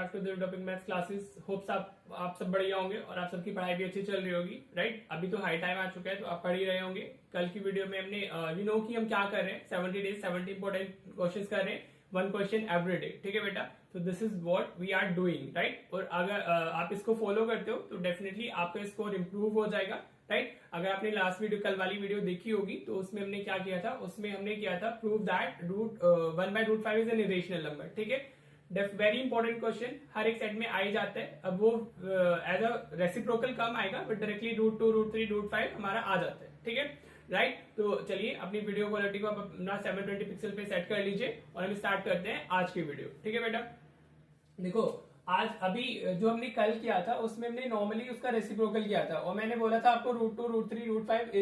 Back to the topic maths classes. Hopes आप सब बढ़िया होंगे और आप सबकी पढ़ाई भी अच्छी चल रही होगी, राइट। अभी तो हाई टाइम आ चुका है तो आप पढ़ ही रहे होंगे। कल की वीडियो में हमने यू नो कि हम क्या कर रहे हैं, 70 डेज 70 इंपॉर्टेंट क्वेश्चंस कर रहे हैं, 1 क्वेश्चन एवरी डे, ठीक है बेटा। तो this is what we are doing, right. और अगर आप इसको फॉलो करते हो तो डेफिनेटली आपका स्कोर इंप्रूव हो जाएगा, राइट। अगर आपने लास्ट वीडियो, कल वाली वीडियो देखी होगी तो उसमें हमने क्या किया था, उसमें हमने किया था prove that root 1/√5 is an irrational number, ठीक है। वेरी इंपॉर्टेंट क्वेश्चन, हर एक सेट में आ ही जाता है। अब वो एज अ रेसिप्रोकल कम आएगा बट डायरेक्टली √2 √3 √5 हमारा आ जाता है, ठीक है, राइट। तो चलिए अपनी वीडियो क्वालिटी को अपना 720 पिक्सल पे सेट कर लीजिए और हम स्टार्ट करते हैं आज की वीडियो, ठीक है बेटा। देखो आज अभी जो हमने कल किया था उसमें हमने नॉर्मली उसका रेसिप्रोकल किया था और मैंने बोला था आपको √2 √3 √5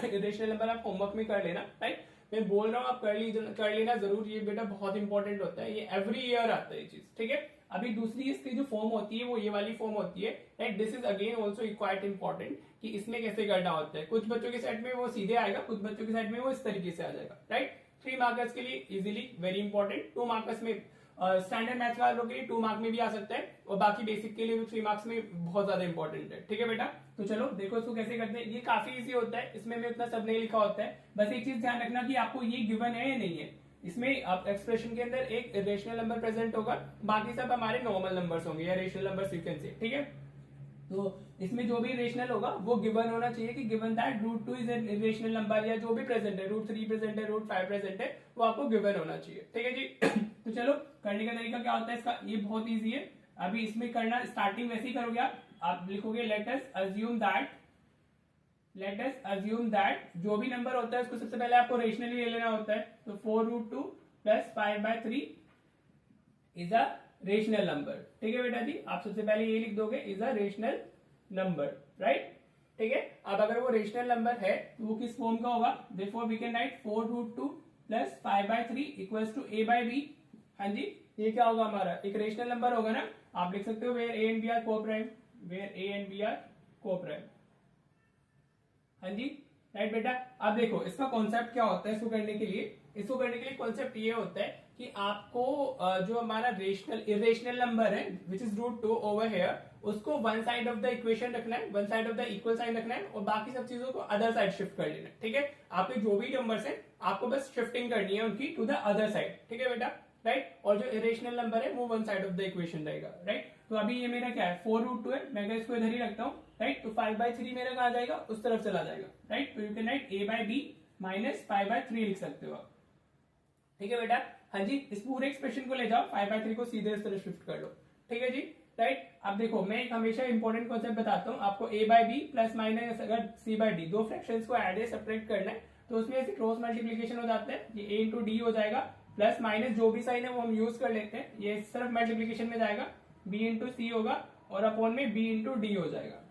इरेशनल नंबर आप होमवर्क में कर लेना, राइट। मैं बोल रहा हूँ आप कर लेना जरूर, ये बेटा बहुत इंपॉर्टेंट होता है, ये एवरी ईयर आता है ये चीज, ठीक है। अभी दूसरी इसकी जो फॉर्म होती है वो ये वाली फॉर्म होती है, right. This is again also quite important कि इसमें कैसे करना होता है। कुछ बच्चों के सेट में वो सीधे आएगा, कुछ बच्चों के सेट में वो इस तरीके से आ जाएगा, राइट। 3 मार्कर्स के लिए इजिली वेरी इंपॉर्टेंट, 2 मार्कर्स में स्टैंडर्ड मैथ्स वालों के लिए 2 मार्क में भी आ सकता है और बाकी बेसिक के लिए 3 मार्क्स में बहुत ज्यादा इंपॉर्टेंट है, ठीक है बेटा। तो चलो देखो इसको कैसे करते हैं, ये काफी इजी होता है, इसमें मैं उतना सब नहीं लिखा होता है। बस एक चीज ध्यान रखना कि आपको ये गिवन है या नहीं है। इसमें आप एक्सप्रेशन के अंदर एक रेशनल नंबर प्रेजेंट होगा, बाकी सब हमारे नॉर्मल नंबर्स होंगे या रेशनल नंबर सीक्वेंस है, ठीक है। तो इसमें जो भी रेशनल होगा वो गिवन होना चाहिए कि given that √2 is an rational number, या जो भी प्रेजेंट है, √3 प्रेजेंट है, √5 प्रेजेंट है, वो आपको गिवन होना चाहिए, ठीक है जी। तो चलो करने का तरीका क्या होता है इसका, ये बहुत इजी है। अभी इसमें करना स्टार्टिंग वैसे ही करोगे आप लिखोगे लेट अस अज्यूम दैट जो भी नंबर होता है उसको सबसे पहले आपको रेशनली ले लेना होता है। तो 4√2 + 5/3 इज अ रेशनल नंबर, ठीक है बेटा जी। आप सबसे पहले ये लिख दोगे is a rational number, right, ठीक है। अब अगर वो रेशनल नंबर है तो वो किस फॉर्म का होगा, therefore we can right 4√2 + 5/3 = a/b। हाँ जी, ये क्या होगा हमारा, एक रेशनल नंबर होगा ना। आप लिख सकते हो where a and b are co-prime। हाँ जी, राइट बेटा। अब देखो इसका कॉन्सेप्ट क्या होता है, इसको करने के लिए कॉन्सेप्ट ये होता है कि आपको जो हमारा इरेशनल नंबर है विच इज √2 ओवर हेयर, उसको one side of the equation रखना है, one side of the equal sign रखना है और बाकी सब चीजों को अदर साइड शिफ्ट कर लेना है, ठीक है। आपके जो भी नंबर्स हैं आपको बस शिफ्टिंग करनी है उनकी टू द अदर साइड, ठीक है बेटा, राइट। और जो इरेशनल नंबर है वो one side of the equation रहेगा, राइट। तो अभी ये मेरा क्या है, 4√2 है, मैं इसको इधर ही रखता हूँ, राइट। तो 5/3 मेरा कहा जाएगा, उस तरफ चला जाएगा, राइट। तो यू कैन राइट a/b - 5/3 लिख सकते हो आप, ठीक है बेटा। हाँ जी, इस पूरे एक्सप्रेशन को ले जाओ, 5/3 को सीधे इस तरह शिफ्ट कर लो, ठीक है जी, राइट। अब देखो मैं एक हमेशा इंपॉर्टेंट कॉन्सेप्ट बताता हूँ आपको, a/b + अगर c/d दो फ्रैक्शंस को ऐड या सब्ट्रैक्ट करना है तो उसमें ऐसे क्रॉस मल्टीप्लीकेशन हो जाता है, ये a × d हो जाएगा, प्लस माइनस जो भी साइन है वो हम यूज कर लेते हैं, ये सिर्फ मल्टीप्लीकेशन में जाएगा, b × c होगा और अपॉन में b × d हो जाएगा,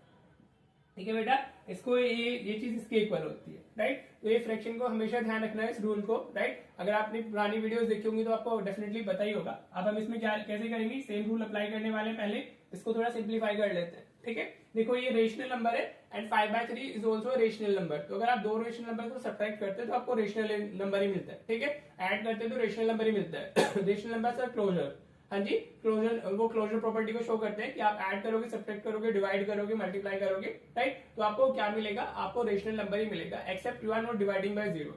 ठीक है बेटा। इसको ये चीज इसके इक्वल होती है, राइट। तो ये फ्रैक्शन को हमेशा ध्यान रखना है, इस रूल को, राइट। अगर आपने पुरानी वीडियोस देखी होंगी तो आपको डेफिनेटली पता ही होगा। अब हम इसमें क्या कैसे करेंगे, सेम रूल अप्लाई करने वाले, पहले इसको थोड़ा सिंप्लीफाई कर लेते हैं, ठीक है। देखो ये रेशनल नंबर है and 5/3 is also rational number. तो अगर आप दो रेशनल नंबर को सब्ट्रैक्ट करते हैं तो आपको रेशनल नंबर ही मिलता है, ठीक है। ऐड करते हैं तो रेशनल नंबर ही मिलता है। रेशनल नंबर सर क्लोजर, हाँ जी, क्लोजर प्रॉपर्टी को शो करते हैं कि आप ऐड करोगे, सब्ट्रैक्ट करोगे, डिवाइड करोगे, मल्टीप्लाई करोगे, राइट। तो आपको क्या मिलेगा, आपको रेशनल नंबर ही मिलेगा, except you are not dividing by 0,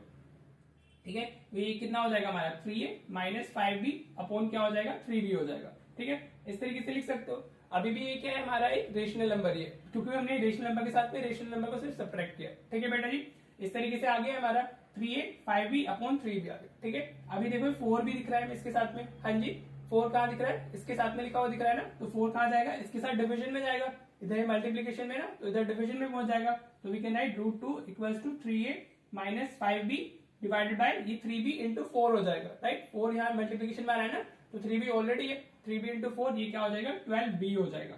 ठीक है। तो ये कितना हो जाएगा हमारा 3a - 5b अपॉन क्या हो जाएगा 3b हो जाएगा, ठीक है। इस तरीके से लिख सकते हो। अभी भी ये क्या है हमारा एक रेशनल नंबर है, क्योंकि हमने रेशनल नंबर के साथ में रेशनल नंबर को सिर्फ सब्ट्रैक्ट किया, ठीक है बेटा जी। इस तरीके से आ गया हमारा 3a 5b अपॉन 3b आ गया, ठीक है। अभी देखो 4 भी दिख रहा है इसके साथ में, हाँ जी, 4 कहाँ दिख रहा है, इसके साथ में लिखा हुआ दिख रहा है ना। तो 4 कहाँ जाएगा, इसके साथ डिवीजन में जाएगा, इधर मल्टीप्लीकेशन में ना, तो इधर डिवीजन में पहुंच जाएगा। तो we can write √2 = 3a - 5b divided by ये 3b × 4 हो जाएगा, राइट। 4 यहाँ मल्टीप्लीकेशन में आ रहा है ना, तो 3b ऑलरेडी है, 3b × 4 ये क्या हो जाएगा 12b हो जाएगा,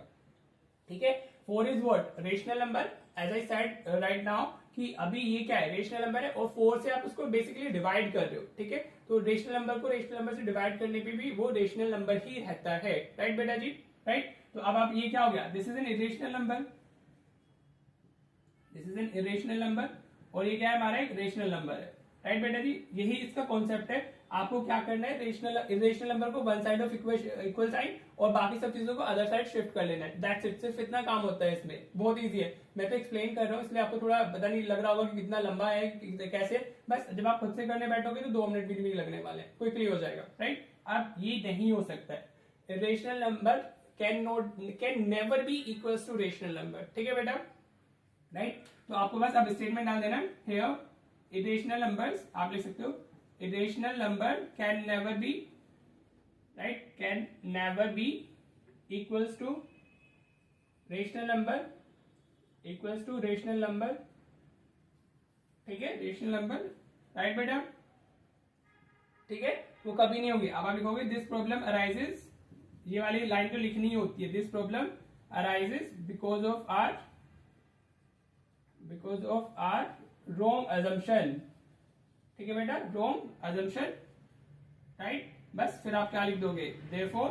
ठीक है। 4 is what, rational number, as I said right now कि अभी ये क्या है, रेशनल नंबर है और 4 से आप उसको बेसिकली डिवाइड कर रहे हो, ठीक है। तो रेशनल नंबर को रेशनल नंबर से डिवाइड करने पे भी वो रेशनल नंबर ही रहता है, राइट बेटा जी, राइट। तो अब आप ये क्या हो गया, this is an irrational number, और ये क्या है हमारा एक रेशनल नंबर है, राइट बेटा जी, यही इसका कॉन्सेप्ट है। आपको क्या करना है, रेशनल इरेशनल नंबर को one side of equal sign और बाकी सब चीजों को अदर साइड शिफ्ट कर लेना है। दैट्स इट, सिर्फ इतना काम होता है इसमें, बहुत इजी है। मैं तो एक्सप्लेन कर रहा हूँ इसलिए आपको थोड़ा पता नहीं लग रहा होगा कि कितना लंबा है कैसे, बस जब आप खुद से करने बैठोगे तो 2 मिनट भी नहीं लगने वाले, क्विकली हो जाएगा। राइट, अब ये नहीं हो सकता है, irrational number can never be equals to rational number. ठीक है बेटा, राइट। तो आपको बस अब स्टेटमेंट डाल देना है, इरेशनल नंबर्स आप लिख सकते हो, irrational number can never be, right, can never be equals to rational number, equals to rational number. ठीक है, रेशनल नंबर, राइट बेटा, ठीक है, वो कभी नहीं होंगे। अब आप लिखोगे दिस प्रॉब्लम अराइजेस, ये वाली लाइन तो लिखनी होती है, this problem arises because of our wrong assumption। ठीक है बेटा, wrong assumption, राइट। बस फिर आप क्या लिख दोगे, therefore,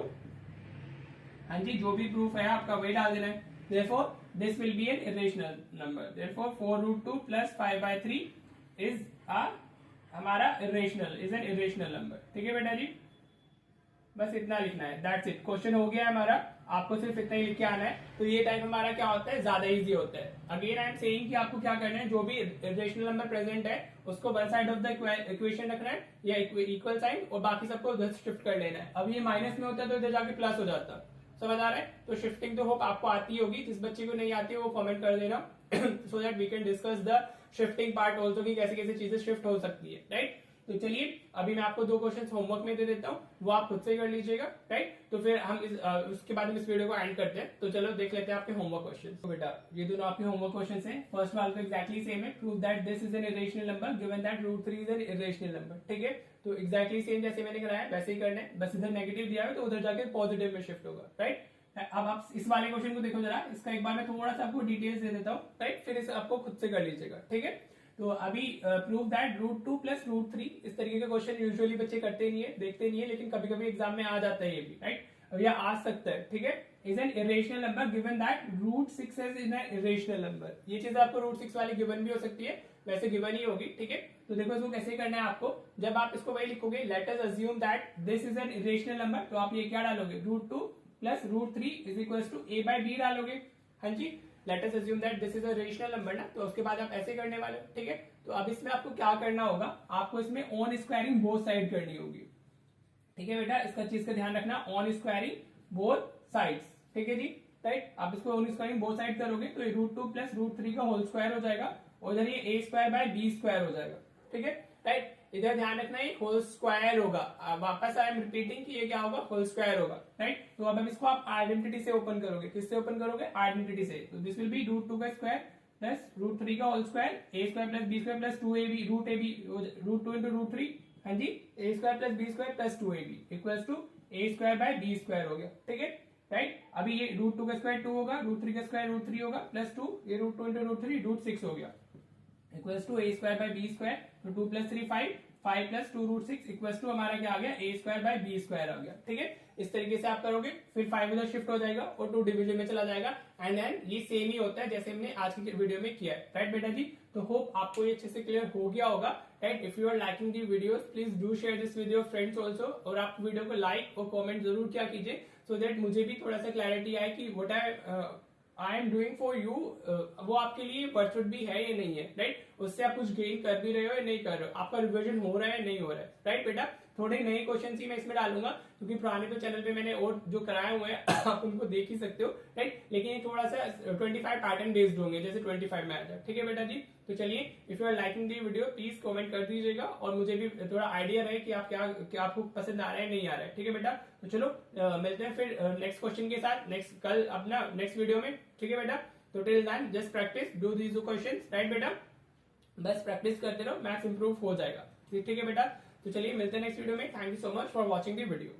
हाँ जी, जो भी प्रूफ है आपका वही डाल देना है। therefore this will be an irrational number, therefore 4√2 plus 5/3 is a हमारा is an irrational number। ठीक है बेटा जी, बस इतना लिखना है, दैट्स इट, क्वेश्चन हो गया हमारा। आपको सिर्फ इतना ही लिख के आना है। तो ये टाइप हमारा क्या होता है, ज्यादा इजी होता है। अगेन आई एम सेइंग कि आपको क्या करना है, जो भी रेशनल नंबर प्रेजेंट है उसको one side of the equation रखना है या इक्वल साइन, और बाकी सबको उधर शिफ्ट कर लेना है। अब ये माइनस में होता है तो इधर जाके प्लस हो जाता है, समझ आ रहा है। तो शिफ्टिंग तो होप आपको आती होगी, जिस बच्चे को नहीं आती है वो कमेंट कर देना so that we can discuss the shifting part also, की कैसे कैसे चीजें शिफ्ट हो सकती है। राइट, तो चलिए अभी मैं आपको 2 क्वेश्चन होमवर्क में दे देता हूँ, वो आप खुद से कर लीजिएगा। राइट, तो फिर हम उसके बाद हम इस वीडियो को एंड करते हैं। तो चलो देख लेते हैं आपके होमवर्क क्वेश्चन। तो बेटा ये दोनों आपके होमवर्क क्वेश्चन हैं। फर्स्ट वाला तो एक्जैक्टली सेम है, prove that this is an irrational number given that √3 is an irrational number. ठीक है, तो एक्जैक्टली सेम जैसे मैंने कराया वैसे ही करना है, बस इधर नेगेटिव दिया है तो उधर जाके पॉजिटिव में शिफ्ट होगा। राइट, अब आप इस वाले क्वेश्चन को देखो जरा, इसका एक बार मैं थोड़ा सा आपको डिटेल्स दे देता हूँ। राइट, फिर इसे आपको खुद से कर लीजिएगा। ठीक है, तो अभी प्रूव दैट √2 प्लस √3, इस तरीके का क्वेश्चन यूजुअली बच्चे करते नहीं है, देखते नहीं है, लेकिन कभी कभी एग्जाम में आ जाता है ये भी। राइट, या आ सकता है। ठीक है, is an irrational number given that √6 is an irrational number. ये चीज आपको √6 वाली गिवन भी हो सकती है, वैसे गिवन ही होगी। ठीक है, तो देखो इसको कैसे करना है आपको, जब आप इसको वही लिखोगे, late us assume that this is an irrational number, तो आप ये क्या डालोगे, √2 plus √3 is equal to a/b डालोगे। हाँ जी, let us assume that this is a rational number ना, तो उसके बाद आप ऐसे करने वाले हो। ठीक है, तो अब इसमें आपको क्या करना होगा, आपको इसमें ऑन स्क्वायरिंग बोथ साइड करनी होगी। ठीक है बेटा, इसका चीज का ध्यान रखना, ऑन स्क्वायरिंग बोथ साइड्स। ठीक है जी, राइट, आप इसको ऑन स्क्वायरिंग बोथ साइड करोगे तो √2 प्लस √3 का होल स्क्वायर हो जाएगा, और इधर ये a²/b² हो जाएगा। ठीक है, राइट, इधर ध्यान रखना ये होल स्क्वायर होगा। वापस आई एम रिपीटिंग कि ये क्या होगा, होल स्क्वायर होगा। राइट, तो अब इसको आप आइडेंटिटी से ओपन करोगे, किससे ओपन करोगे, आइडेंटिटी से। तो दिस विल बी √2 का स्क्वायर प्लस √3 का whole square, a² plus b² plus 2ab, √2 into √3, हाँ जी, a² plus b² plus 2ab equals to a²/b² हो गया। ठीक है, राइट, अभी ये √2 का स्क्वायर 2 होगा, √3 का स्क्वायर √3 होगा प्लस 2, ये √2 इंटू √3 √6 हो गया इक्वल्स टू a²/b²। तो 2 प्लस 3 5, 5 प्लस 2 √6 इक्वल्स टू हमारा क्या आ गया, a²/b² आ गया। ठीक है, इस तरीके से आप करोगे, फिर 5 इधर शिफ्ट हो जाएगा और 2 डिवीजन में चला जाएगा, एंड देन ये सेम ही होता है जैसे हमने आज की वीडियो में किया है। राइट बेटा जी, तो होप आपको ये अच्छे से क्लियर हो गया होगा। Right, if you are liking the videos please do share this with your friends also, और आप वीडियो को लाइक और कॉमेंट जरूर क्या कीजिए, सो दैट मुझे भी थोड़ा सा क्लैरिटी आए कि what I am doing for you, वो आपके लिए वर्थ इट भी है या नहीं है। राइट, उससे आप कुछ गेन कर भी रहे हो या नहीं कर रहे हो, आपका रिविजन हो रहा है नहीं हो रहा है। राइट बेटा, थोड़े नए क्वेश्चन ही मैं इसमें डालूंगा, क्योंकि पुराने तो चैनल पे मैंने और जो कराए हुए हैं आप उनको देख ही सकते हो। राइट, लेकिन ये थोड़ा सा 25 पैटर्न बेस्ड होंगे, जैसे 25 में आ जाए। ठीक है बेटा जी, तो चलिए, if you are liking the video please comment कर दीजिएगा, और मुझे भी थोड़ा आइडिया रहे कि आप क्या आपको पसंद आ रहा है नहीं आ रहा है। ठीक है बेटा, तो चलो मिलते हैं फिर नेक्स्ट क्वेश्चन के साथ कल अपना नेक्स्ट वीडियो में। ठीक है बेटा, तो till then just practice, do these questions. Right बेटा, बस प्रैक्टिस करते रहो, मैथ्स इंप्रूव हो जाएगा। ठीक है बेटा, तो चलिए मिलते हैं नेक्स्ट वीडियो में। Thank you so much for watching the video.